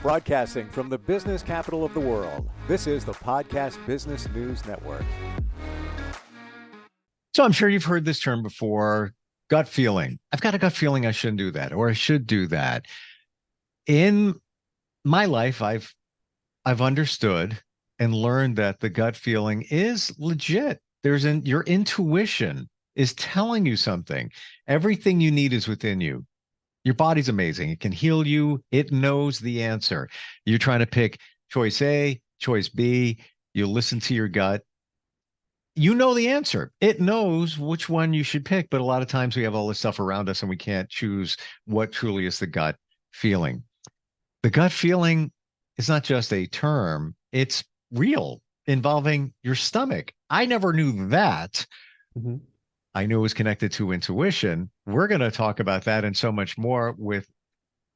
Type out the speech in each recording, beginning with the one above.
Broadcasting from the business capital of the world, this is the Podcast Business News Network. So I'm sure you've heard this term before, gut feeling. I've got a gut feeling I shouldn't do that, or I should do that. In my life, I've understood and learned that the gut feeling is legit. Your intuition is telling you something. Everything you need is within you. Your body's amazing. It can heal you. It knows the answer. You're trying to pick choice A, choice B. You listen to your gut. You know the answer. It knows which one you should pick. But a lot of times we have all this stuff around us and we can't choose what truly is the gut feeling. The gut feeling is not just a term. It's real, involving your stomach. I never knew that. Mm-hmm. I knew it was connected to intuition. We're going to talk about that and so much more with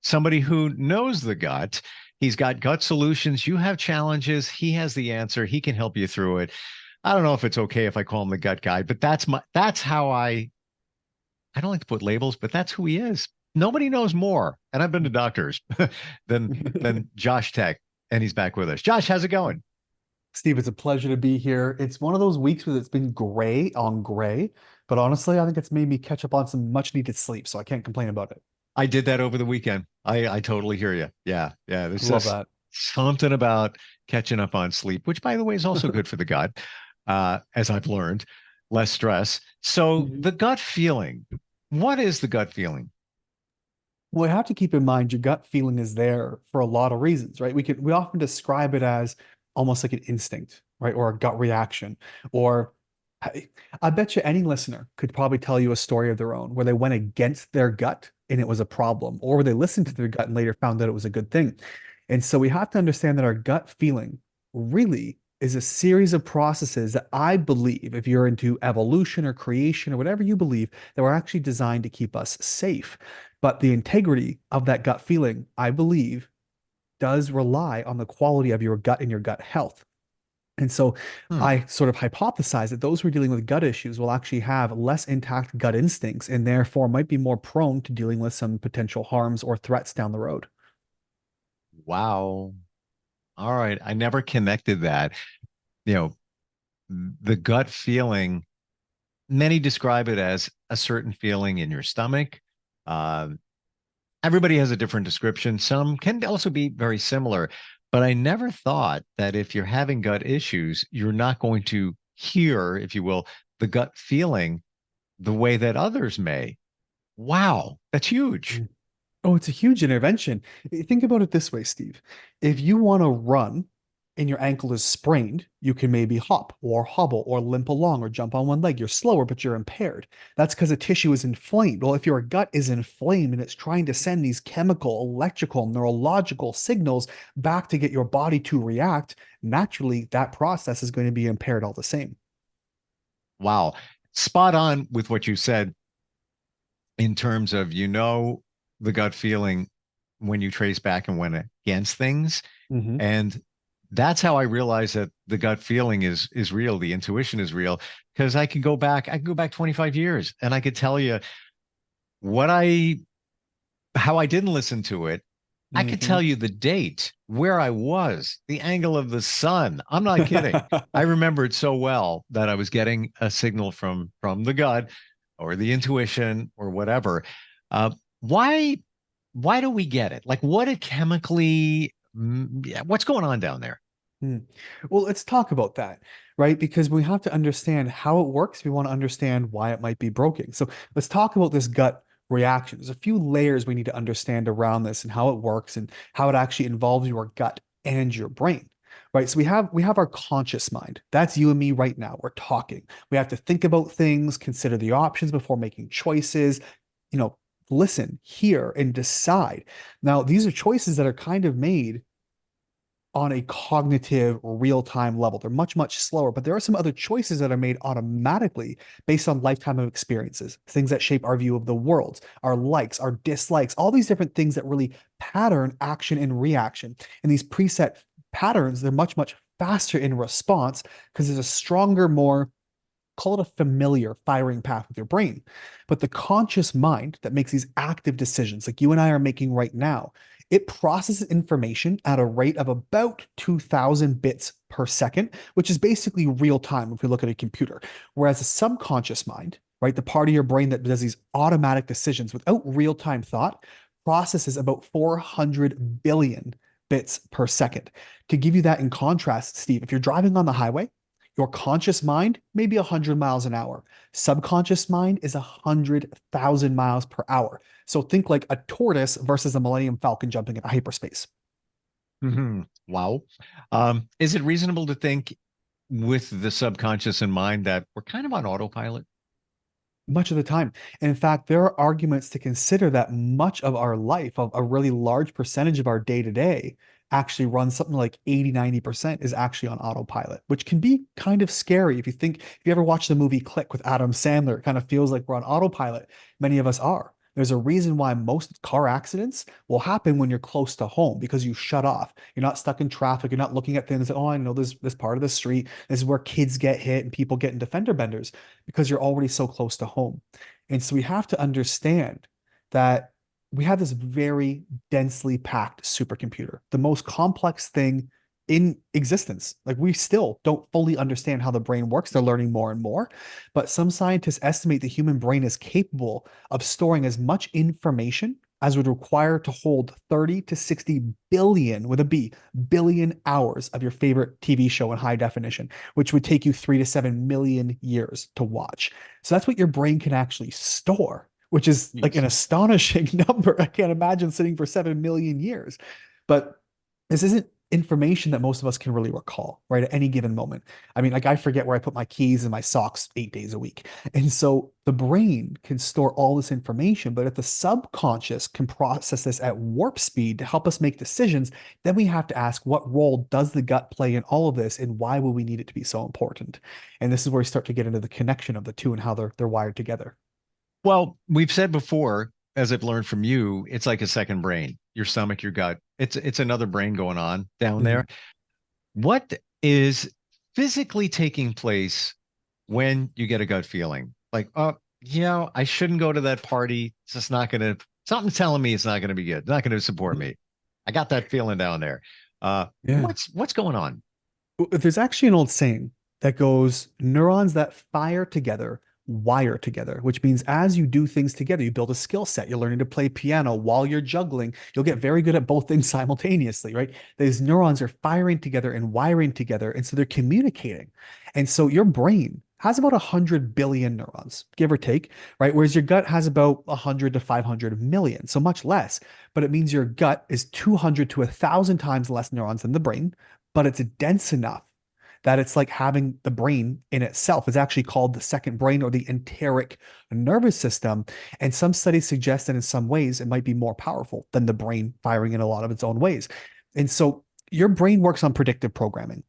somebody who knows the gut. He's got gut solutions. You have challenges. He has the answer. He can help you through it. I don't know if it's okay if I call him the gut guy, but that's how I don't like to put labels, but that's who he is. Nobody knows more. And I've been to doctors than Josh Dech, and he's back with us. Josh, how's it going? Steve, it's a pleasure to be here. It's one of those weeks where it's been gray on gray, but honestly, I think it's made me catch up on some much needed sleep, so I can't complain about it. I did that over the weekend. I totally hear you. Yeah. There's Love that. Something about catching up on sleep, which by the way is also good for the gut, as I've learned, less stress. So the gut feeling, what is the gut feeling? Well, you have to keep in mind your gut feeling is there for a lot of reasons, right? We often describe it as almost like an instinct, right? Or a gut reaction. Or I bet you any listener could probably tell you a story of their own where they went against their gut and it was a problem, or where they listened to their gut and later found that it was a good thing. And so we have to understand that our gut feeling really is a series of processes that I believe, if you're into evolution or creation or whatever you believe, that were actually designed to keep us safe. But the integrity of that gut feeling, I believe, does rely on the quality of your gut and your gut health. And so I sort of hypothesize that those who are dealing with gut issues will actually have less intact gut instincts and therefore might be more prone to dealing with some potential harms or threats down the road. Wow. All right. I never connected that. The gut feeling, many describe it as a certain feeling in your stomach. Everybody has a different description. Some can also be very similar, but I never thought that if you're having gut issues, you're not going to hear, if you will, the gut feeling the way that others may. Wow, that's huge. Oh, it's a huge intervention. Think about it this way, Steve. If you want to run and your ankle is sprained, you can maybe hop or hobble or limp along or jump on one leg. You're slower, but you're impaired. That's because the tissue is inflamed. Well, if your gut is inflamed and it's trying to send these chemical, electrical, neurological signals back to get your body to react, naturally that process is going to be impaired all the same. Wow. Spot on with what you said in terms of, the gut feeling when you trace back and went against things. Mm-hmm. And that's how I realized that the gut feeling is real. The intuition is real, because I can go back 25 years and I could tell you how I didn't listen to it. Mm-hmm. I could tell you the date, where I was, the angle of the sun. I'm not kidding. I remember it so well that I was getting a signal from the gut or the intuition or whatever. Why do we get it? Like, what's going on down there? Well, let's talk about that, right? Because we have to understand how it works. We want to understand why it might be broken. So let's talk about this gut reaction. There's a few layers we need to understand around this and how it works and how it actually involves your gut and your brain, right? So we have our conscious mind. That's you and me right now. We're talking. We have to think about things, consider the options before making choices, listen, hear, and decide. Now, these are choices that are kind of made on a cognitive real-time level. They're much, much slower, but there are some other choices that are made automatically based on lifetime of experiences, things that shape our view of the world, our likes, our dislikes, all these different things that really pattern action and reaction. And these preset patterns, they're much, much faster in response because there's a stronger, more, call it a familiar firing path with your brain. But the conscious mind that makes these active decisions, like you and I are making right now, It processes information at a rate of about 2000 bits per second, which is basically real time if we look at a computer. Whereas a subconscious mind, right, the part of your brain that does these automatic decisions without real time thought, processes about 400 billion bits per second. To give you that in contrast, Steve, if you're driving on the highway, your conscious mind may be 100 miles an hour. Subconscious mind is 100,000 miles per hour. So think like a tortoise versus a Millennium Falcon jumping into hyperspace. Wow. Is it reasonable to think with the subconscious in mind that we're kind of on autopilot? Much of the time. And in fact, there are arguments to consider that much of our life, of a really large percentage of our day to day, actually runs something like 80-90% is actually on autopilot, which can be kind of scary. If you ever watch the movie Click with Adam Sandler, it kind of feels like we're on autopilot. Many of us are. There's a reason why most car accidents will happen when you're close to home because you shut off. You're not stuck in traffic. You're not looking at things. Oh, I know this part of the street. This is where kids get hit and people get into fender benders because you're already so close to home. And so we have to understand that we have this very densely packed supercomputer, the most complex thing in existence. Like we still don't fully understand how the brain works. They're learning more and more. But some scientists estimate the human brain is capable of storing as much information as would require to hold 30 to 60 billion with a B, billion hours of your favorite TV show in high definition, which would take you 3 to 7 million years to watch. So that's what your brain can actually store, which is like an astonishing number. I can't imagine sitting for 7 million years. But this isn't information that most of us can really recall, right? At any given moment. I mean, like I forget where I put my keys and my socks 8 days a week. And so the brain can store all this information, but if the subconscious can process this at warp speed to help us make decisions, then we have to ask what role does the gut play in all of this and why will we need it to be so important? And this is where we start to get into the connection of the two and how they're wired together. Well, we've said before, as I've learned from you, it's like a second brain. Your stomach, your gut. It's another brain going on down there. What is physically taking place when you get a gut feeling? Like, oh, yeah, I shouldn't go to that party. It's just not gonna, something's telling me it's not gonna be good. It's not gonna support me. I got that feeling down there. Yeah. What's going on? There's actually an old saying that goes, neurons that fire together wire together, which means as you do things together, you build a skill set. You're learning to play piano while you're juggling. You'll get very good at both things simultaneously, right? These neurons are firing together and wiring together. And so they're communicating. And so your brain has about 100 billion neurons, give or take, right? Whereas your gut has about 100 to 500 million, so much less. But it means your gut is 200 to 1,000 times less neurons than the brain, but it's dense enough that it's like having the brain in itself. It's actually called the second brain or the enteric nervous system. And some studies suggest that in some ways it might be more powerful than the brain firing in a lot of its own ways. And so your brain works on predictive programming,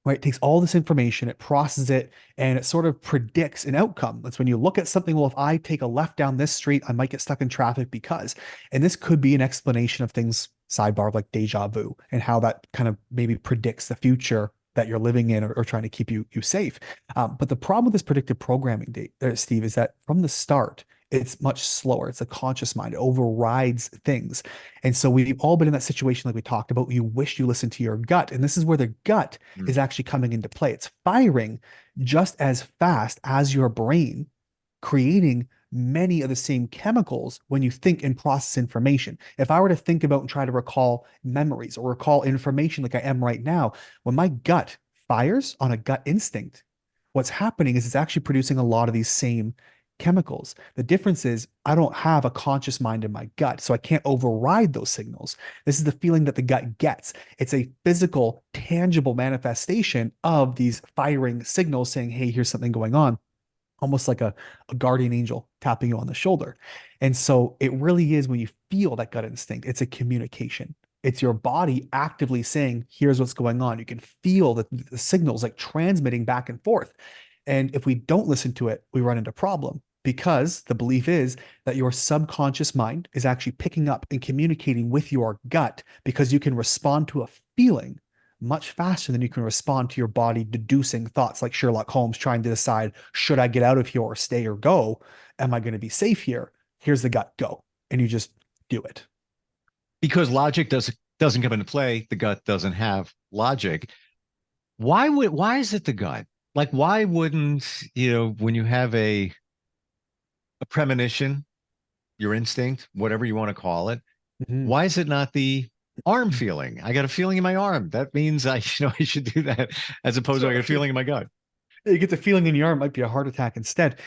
right? It takes all this information, it processes it, and it sort of predicts an outcome. That's when you look at something, well, if I take a left down this street, I might get stuck in traffic because, and this could be an explanation of things, sidebar, like deja vu, and how that kind of maybe predicts the future that you're living in or trying to keep you safe. But the problem with this predictive programming, Steve, is that from the start, it's much slower. It's a conscious mind. It overrides things. And so we've all been in that situation like we talked about. You wish you listened to your gut. And this is where the gut is actually coming into play. It's firing just as fast as your brain, creating many of the same chemicals when you think and process information. If I were to think about and try to recall memories or recall information like I am right now, when my gut fires on a gut instinct, what's happening is it's actually producing a lot of these same chemicals. The difference is I don't have a conscious mind in my gut, so I can't override those signals. This is the feeling that the gut gets. It's a physical, tangible manifestation of these firing signals saying, hey, here's something going on, almost like a guardian angel tapping you on the shoulder. And so it really is when you feel that gut instinct, it's a communication. It's your body actively saying, here's what's going on. You can feel the signals like transmitting back and forth. And if we don't listen to it, we run into problem because the belief is that your subconscious mind is actually picking up and communicating with your gut because you can respond to a feeling much faster than you can respond to your body deducing thoughts like Sherlock Holmes trying to decide, should I get out of here or stay or go? Am I going to be safe here? Here's the gut, go. And you just do it. because logic doesn't come into play. The gut doesn't have logic. Why is it the gut? Like, why wouldn't, when you have a premonition, your instinct, whatever you want to call it, Mhm. why is it not the arm feeling? I got a feeling in my arm. That means I should do that, as opposed to I So got a feeling in my gut. you get the feeling in your arm, it might be a heart attack instead.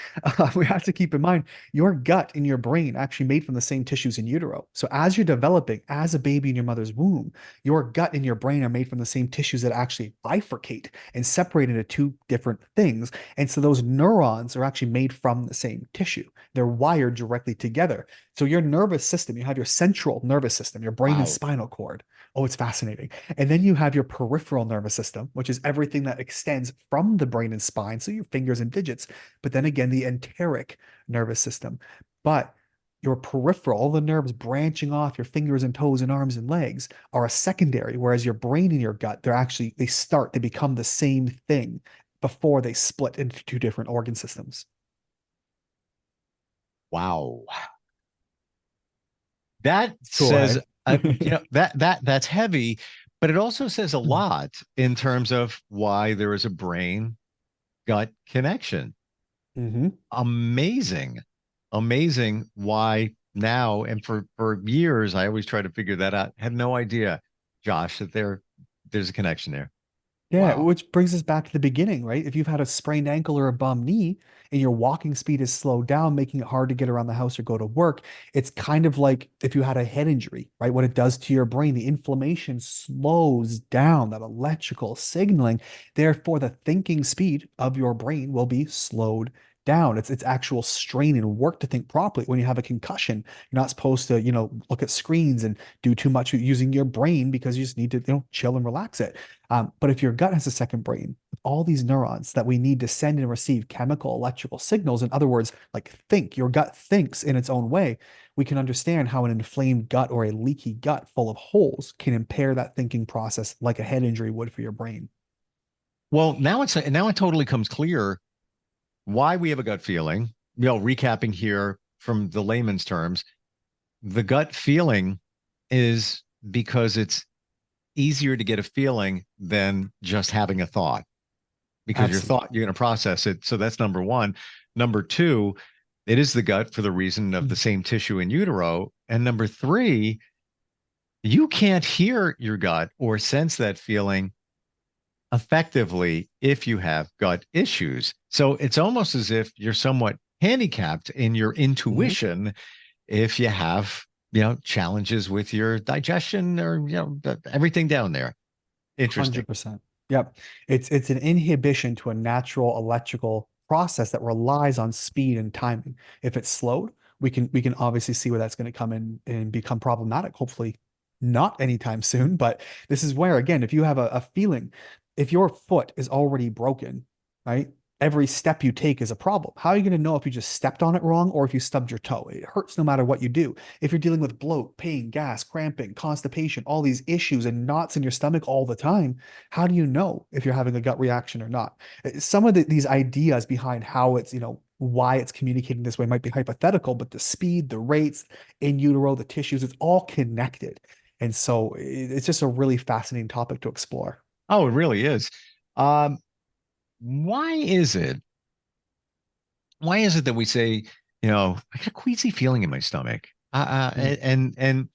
We have to keep in mind your gut and your brain actually made from the same tissues in utero. So as you're developing as a baby in your mother's womb, your gut and your brain are made from the same tissues that actually bifurcate and separate into two different things. And so those neurons are actually made from the same tissue. They're wired directly together. So your nervous system, you have your central nervous system, your brain and Wow. spinal cord. Oh, it's fascinating. And then you have your peripheral nervous system, which is everything that extends from the brain and spine, so your fingers and digits. But then again, the enteric nervous system. But your peripheral, all the nerves branching off your fingers and toes and arms and legs are a secondary, whereas your brain and your gut, they become the same thing before they split into two different organ systems. Wow. That Cool, says, hey? that's heavy, but it also says a lot in terms of why there is a brain gut connection. Hmm. Amazing. Amazing why now, and for years I always try to figure that out. Had no idea, Josh, that there's a connection there. Yeah, Wow. which brings us back to the beginning, right? If you've had a sprained ankle or a bum knee and your walking speed is slowed down, making it hard to get around the house or go to work, it's kind of like if you had a head injury, right? What it does to your brain, the inflammation slows down that electrical signaling. Therefore, the thinking speed of your brain will be slowed down. It's actual strain and work to think properly. When you have a concussion, you're not supposed to, look at screens and do too much using your brain because you just need to, chill and relax it. But if your gut has a second brain, with all these neurons that we need to send and receive chemical, electrical signals, in other words, like think, your gut thinks in its own way, we can understand how an inflamed gut or a leaky gut full of holes can impair that thinking process like a head injury would for your brain. Well, now it totally comes clear why we have a gut feeling. Recapping here from the layman's terms, the gut feeling is because it's easier to get a feeling than just having a thought, because your thought, Absolutely. you're going to process it. So that's number one. Number two, it is the gut for the reason of the same tissue in utero. And number three, you can't hear your gut or sense that feeling effectively if you have gut issues. So it's almost as if you're somewhat handicapped in your Mhm. intuition if you have, challenges with your digestion or, everything down there. Interesting. 100%. Yep. It's an inhibition to a natural electrical process that relies on speed and timing. If it's slowed, we can obviously see where that's going to come in and become problematic. Hopefully not anytime soon, but this is where again, if you have a feeling, if your foot is already broken, right? Every step you take is a problem. How are you going to know if you just stepped on it wrong or if you stubbed your toe? It hurts no matter what you do. If you're dealing with bloat, pain, gas, cramping, constipation, all these issues and knots in your stomach all the time, how do you know if you're having a gut reaction or not? Some of these ideas behind how it's, why it's communicating this way might be hypothetical, but the speed, the rates in utero, the tissues, it's all connected. And so it's just a really fascinating topic to explore. Oh, it really is. Um, why is it? Why is it that we say, I got a queasy feeling in my stomach? Mm. And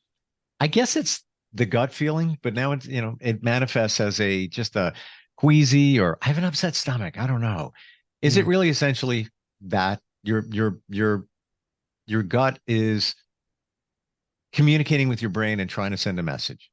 I guess it's the gut feeling, but now it's, it manifests as just a queasy, or I have an upset stomach. I don't know. Is it Mm. really essentially that your gut is communicating with your brain and trying to send a message?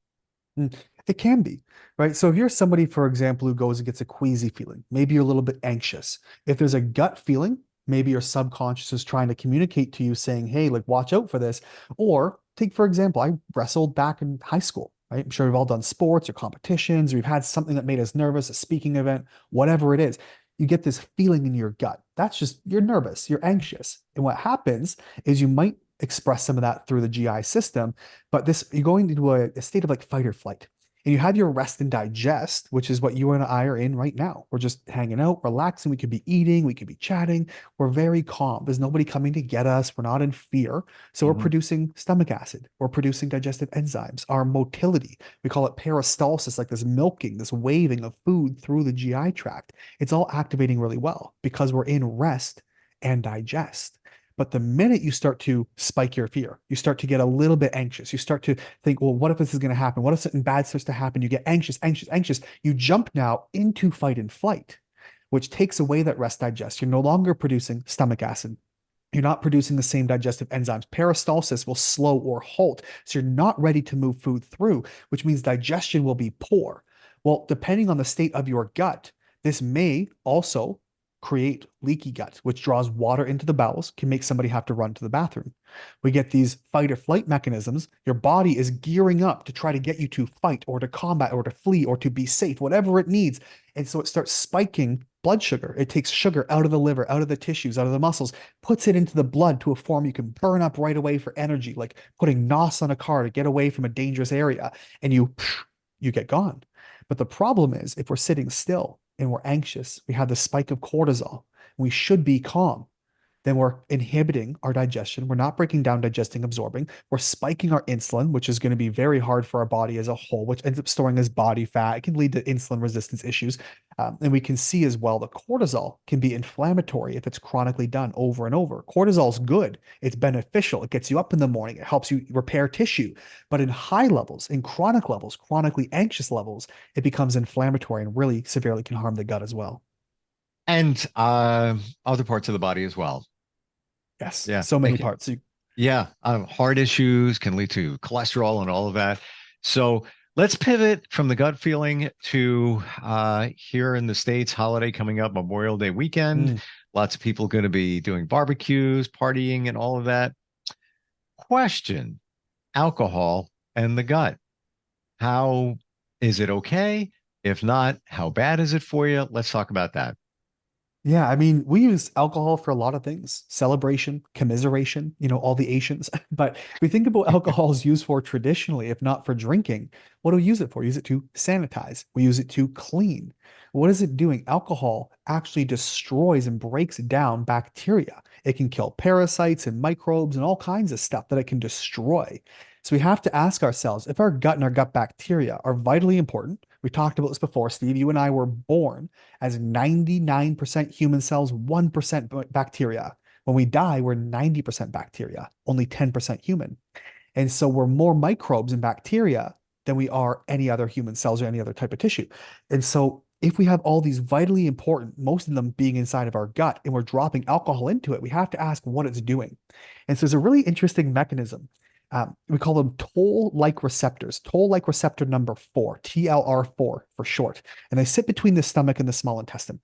Mm. It can be, right? So if you're somebody, for example, who goes and gets a queasy feeling, maybe you're a little bit anxious. If there's a gut feeling, maybe your subconscious is trying to communicate to you saying, hey, like watch out for this. Or take, for example, I wrestled back in high school, right? I'm sure we've all done sports or competitions, or we've had something that made us nervous, a speaking event, whatever it is. You get this feeling in your gut. That's just, you're nervous, you're anxious. And what happens is you might express some of that through the GI system, but this, you're going into a state of like fight or flight. And you have your rest and digest, which is what you and I are in right now. We're just hanging out, relaxing. We could be eating, we could be chatting. We're very calm. There's nobody coming to get us. We're not in fear. So we're Mhm. producing stomach acid. We're producing digestive enzymes. Our motility, we call it peristalsis, like this milking, this waving of food through the GI tract. It's all activating really well because we're in rest and digest. But the minute you start to spike your fear, you start to get a little bit anxious. You start to think, well, what if this is going to happen? What if something bad starts to happen? You get anxious, anxious, anxious. You jump now into fight and flight, which takes away that rest digest. You're no longer producing stomach acid. You're not producing the same digestive enzymes. Peristalsis will slow or halt. So you're not ready to move food through, which means digestion will be poor. Well, depending on the state of your gut, this may also create leaky gut, which draws water into the bowels, can make somebody have to run to the bathroom. We get these fight or flight mechanisms. Your body is gearing up to try to get you to fight or to combat or to flee or to be safe, whatever it needs. And so it starts spiking blood sugar. It takes sugar out of the liver, out of the tissues, out of the muscles, puts it into the blood to a form you can burn up right away for energy, like putting NOS on a car to get away from a dangerous area, and you get gone. But the problem is if we're sitting still and we're anxious, we have the spike of cortisol. We should be calm, then we're inhibiting our digestion. We're not breaking down, digesting, absorbing. We're spiking our insulin, which is going to be very hard for our body as a whole, which ends up storing as body fat. It can lead to insulin resistance issues. And we can see as well that cortisol can be inflammatory if it's chronically done over and over. Cortisol is good, it's beneficial. It gets you up in the morning, it helps you repair tissue. But in high levels, in chronic levels, chronically anxious levels, it becomes inflammatory and really severely can harm the gut as well. And other parts of the body as well. Yes, Yeah. so many parts. Yeah. Heart issues can lead to cholesterol and all of that. So let's pivot from the gut feeling to here in the States, holiday coming up, Memorial Day weekend. Mm. Lots of people going to be doing barbecues, partying, and all of that. Question: alcohol and the gut. How is it okay? If not, how bad is it for you? Let's talk about that. Yeah, I mean, we use alcohol for a lot of things, celebration, commiseration, all the Asians. But we think about alcohol is used for traditionally, if not for drinking. What do we use it for? We use it to sanitize. We use it to clean. What is it doing? Alcohol actually destroys and breaks down bacteria. It can kill parasites and microbes and all kinds of stuff that it can destroy. So we have to ask ourselves if our gut and our gut bacteria are vitally important. We talked about this before, Steve. You and I were born as 99% human cells, 1% bacteria. When we die, we're 90% bacteria, only 10% human. And so we're more microbes and bacteria than we are any other human cells or any other type of tissue. And so if we have all these vitally important, most of them being inside of our gut, and we're dropping alcohol into it, we have to ask what it's doing. And so there's a really interesting mechanism. We call them toll-like receptors, toll-like receptor number 4, TLR4 for short. And they sit between the stomach and the small intestine.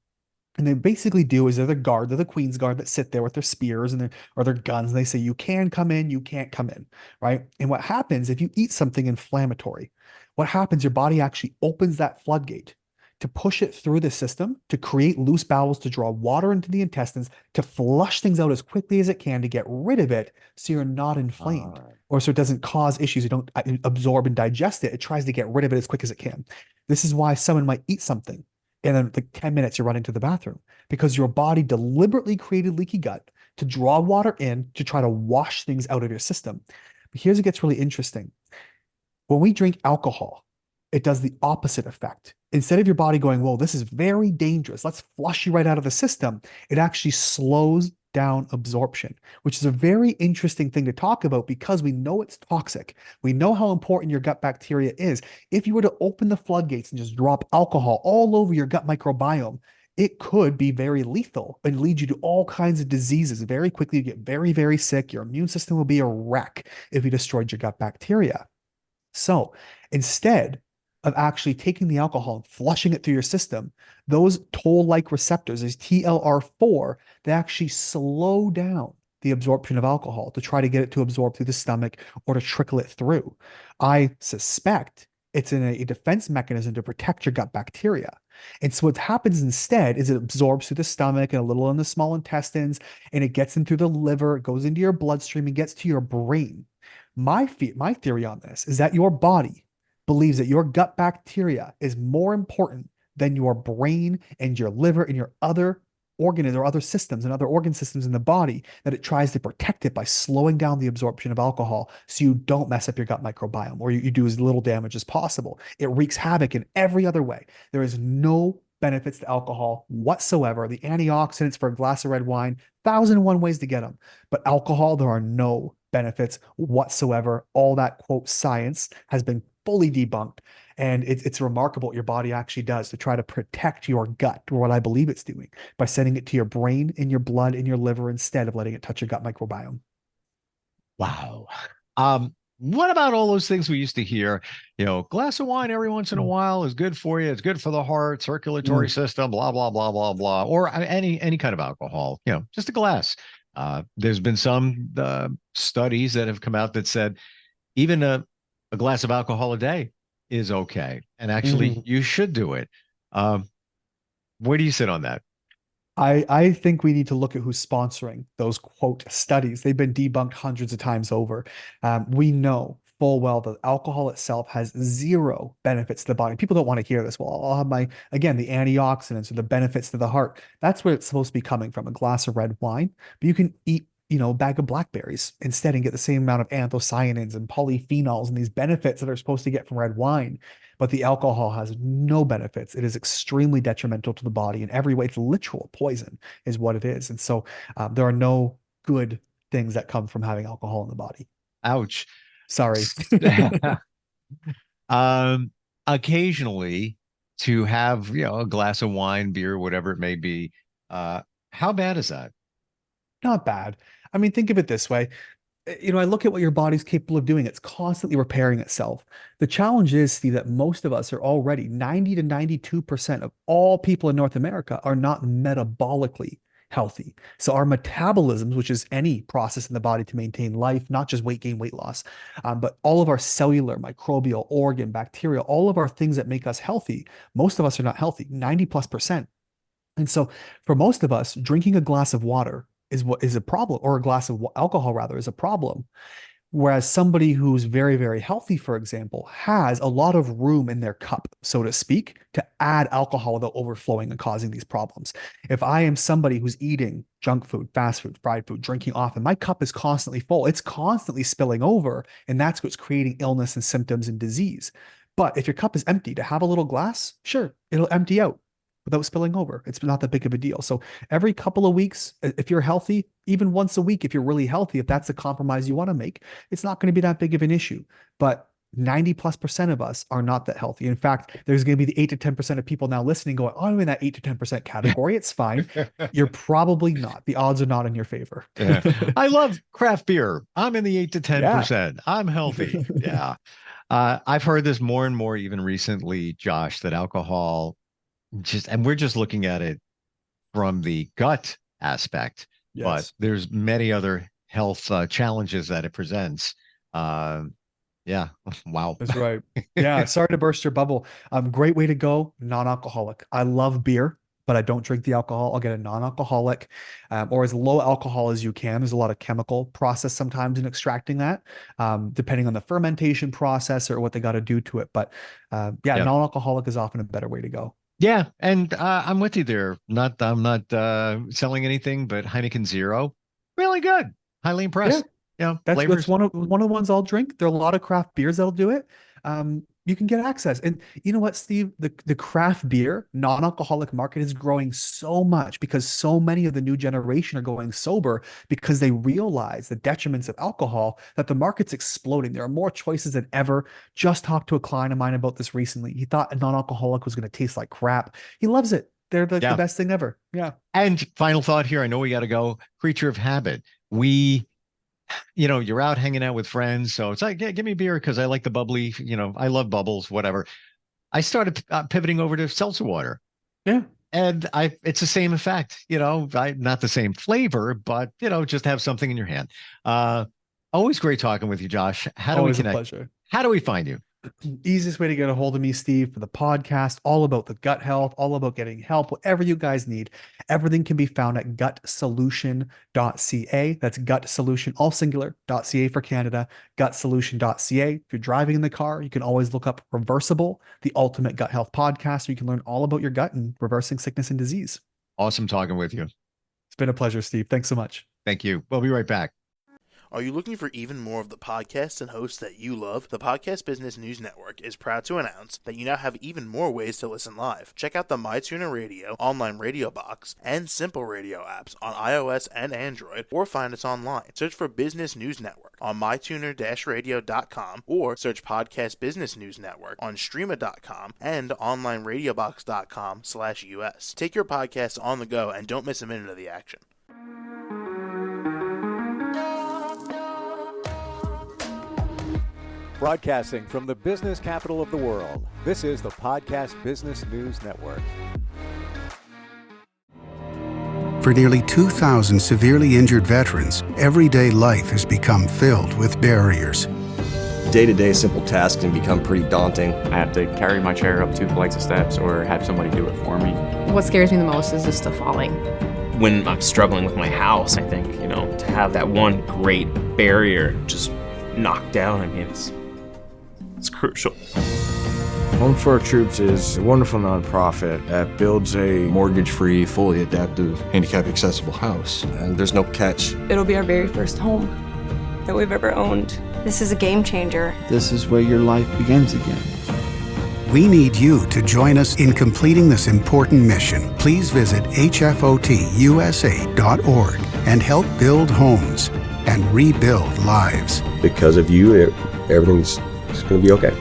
And they basically do is they're the Queen's Guard that sit there with their spears and their guns, and they say, you can come in, you can't come in, right? And what happens if you eat something inflammatory? What happens? Your body actually opens that floodgate to push it through the system, to create loose bowels, to draw water into the intestines, to flush things out as quickly as it can to get rid of it so you're not inflamed or so it doesn't cause issues. You don't absorb and digest it. It tries to get rid of it as quick as it can. This is why someone might eat something and then like 10 minutes you're running to the bathroom because your body deliberately created leaky gut to draw water in to try to wash things out of your system. But here's it gets really interesting. When we drink alcohol, it does the opposite effect. Instead of your body going, whoa, this is very dangerous, let's flush you right out of the system, it actually slows down absorption, which is a very interesting thing to talk about because we know it's toxic. We know how important your gut bacteria is. If you were to open the floodgates and just drop alcohol all over your gut microbiome, it could be very lethal and lead you to all kinds of diseases very quickly. You get very, very sick. Your immune system will be a wreck if you destroyed your gut bacteria. So instead of actually taking the alcohol and flushing it through your system, those toll-like receptors, these TLR4, they actually slow down the absorption of alcohol to try to get it to absorb through the stomach or to trickle it through. I suspect it's in a defense mechanism to protect your gut bacteria. And so what happens instead is it absorbs through the stomach and a little in the small intestines, and it gets in through the liver, it goes into your bloodstream and gets to your brain. My theory on this is that your body believes that your gut bacteria is more important than your brain and your liver and your other organs or other systems and other organ systems in the body, that it tries to protect it by slowing down the absorption of alcohol so you don't mess up your gut microbiome, or you do as little damage as possible. It wreaks havoc in every other way. There is no benefits to alcohol whatsoever. The antioxidants for a glass of red wine, 1,001 ways to get them. But alcohol, there are no benefits whatsoever. All that quote science has been fully debunked. And it's remarkable what your body actually does to try to protect your gut, or what I believe it's doing, by sending it to your brain, in your blood, in your liver, instead of letting it touch your gut microbiome. Wow. What about all those things we used to hear? Glass of wine every once in a while is good for you. It's good for the heart, circulatory Mm. system, blah, blah, blah, blah, blah. Or any kind of alcohol, just a glass. There's been some studies that have come out that said even a glass of alcohol a day is okay. And actually, Mhm. you should do it. Um, where do you sit on that? I think we need to look at who's sponsoring those quote studies. They've been debunked hundreds of times over. We know full well that alcohol itself has zero benefits to the body. People don't want to hear this. Well, I'll have again, the antioxidants or the benefits to the heart. That's where it's supposed to be coming from, a glass of red wine. But you can eat, a bag of blackberries instead and get the same amount of anthocyanins and polyphenols and these benefits that are supposed to get from red wine. But the alcohol has no benefits. It is extremely detrimental to the body in every way. It's literal poison, is what it is. And so there are no good things that come from having alcohol in the body. Ouch. Sorry. um, occasionally to have, a glass of wine, beer, whatever it may be. How bad is that? Not bad. I mean, think of it this way. I look at what your body's capable of doing. It's constantly repairing itself. The challenge is, Steve, that most of us are already 90 to 92% of all people in North America are not metabolically healthy. So our metabolisms, which is any process in the body to maintain life, not just weight gain, weight loss, but all of our cellular, microbial, organ, bacterial, all of our things that make us healthy, most of us are not healthy, 90 plus percent. And so for most of us, drinking a glass of water is what is a problem, or a glass of alcohol rather is a problem. Whereas somebody who's very, very healthy, for example, has a lot of room in their cup, so to speak, to add alcohol without overflowing and causing these problems. If I am somebody who's eating junk food, fast food, fried food, drinking often, my cup is constantly full. It's constantly spilling over, and that's what's creating illness and symptoms and disease. But if your cup is empty, to have a little glass, sure, it'll empty out without spilling over. It's not that big of a deal. So every couple of weeks, if you're healthy, even once a week, if you're really healthy, if that's the compromise you want to make, it's not going to be that big of an issue. But 90 plus percent of us are not that healthy. In fact, there's going to be the 8 to 10% of people now listening going, oh, I'm in that 8 to 10% category. It's fine. You're probably not. The odds are not in your favor. Yeah. I love craft beer. I'm in the 8 to Yeah. 10%. I'm healthy. Yeah. I've heard this more and more even recently, Josh, that alcohol and we're just looking at it from the gut aspect, but Yes. there's many other health challenges that it presents. Uh, yeah. Wow. That's right. Yeah. Sorry to burst your bubble. Great way to go. Non-alcoholic. I love beer, but I don't drink the alcohol. I'll get a non-alcoholic, or as low alcohol as you can. There's a lot of chemical process sometimes in extracting that, depending on the fermentation process or what they got to do to it. But yeah, Yeah. non-alcoholic is often a better way to go. Yeah. And I'm with you there. I'm not selling anything, but Heineken Zero, really good. Highly Yeah. impressed. That's Flavors. one of the ones I'll drink. There are a lot of craft beers that'll do it. You can get access. And you know what, Steve? The craft beer, non-alcoholic market is growing so much because so many of the new generation are going sober because they realize the detriments of alcohol, that the market's exploding. There are more choices than ever. Just talked to a client of mine about this recently. He thought a non-alcoholic was going to taste like crap. He loves it. They're like the Yeah. best thing ever. Yeah. And final thought here. I know we got to go. Creature of habit. You're out hanging out with friends. So it's like, yeah, give me a beer because I like the bubbly, I love bubbles, whatever. I started pivoting over to seltzer water, Yeah. and it's the same effect, not the same flavor, but, just have something in your hand. Always great talking with you, Josh. How do we Always a connect? pleasure. How do we find you? Easiest way to get a hold of me, Steve, for the podcast, all about the gut health, all about getting help, whatever you guys need. Everything can be found at gutsolution.ca. That's gut solution, all singular.ca for Canada, gutsolution.ca. If you're driving in the car, you can always look up Reversible, the ultimate gut health podcast, where you can learn all about your gut and reversing sickness and disease. Awesome talking with you. It's been a pleasure, Steve. Thanks so much. Thank you. We'll be right back. Are you looking for even more of the podcasts and hosts that you love? The Podcast Business News Network is proud to announce that you now have even more ways to listen live. Check out the MyTuner Radio, online radio box, and Simple Radio apps on iOS and Android, or find us online. Search for Business News Network on mytuner-radio.com, or search Podcast Business News Network on streama.com and onlineradiobox.com/US. Take your podcast on the go and don't miss a minute of the action. Broadcasting from the business capital of the world, this is the Podcast Business News Network. For nearly 2,000 severely injured veterans, everyday life has become filled with barriers. Day-to-day simple tasks can become pretty daunting. I have to carry my chair up 2 flights of steps or have somebody do it for me. What scares me the most is just the falling. When I'm struggling with my house, I think, to have that one great barrier just knocked down, it's crucial. Home for Our Troops is a wonderful nonprofit that builds a mortgage-free, fully adaptive, handicap-accessible house. And there's no catch. It'll be our very first home that we've ever owned. This is a game changer. This is where your life begins again. We need you to join us in completing this important mission. Please visit hfotusa.org and help build homes and rebuild lives. Because of you, everything's going to be okay.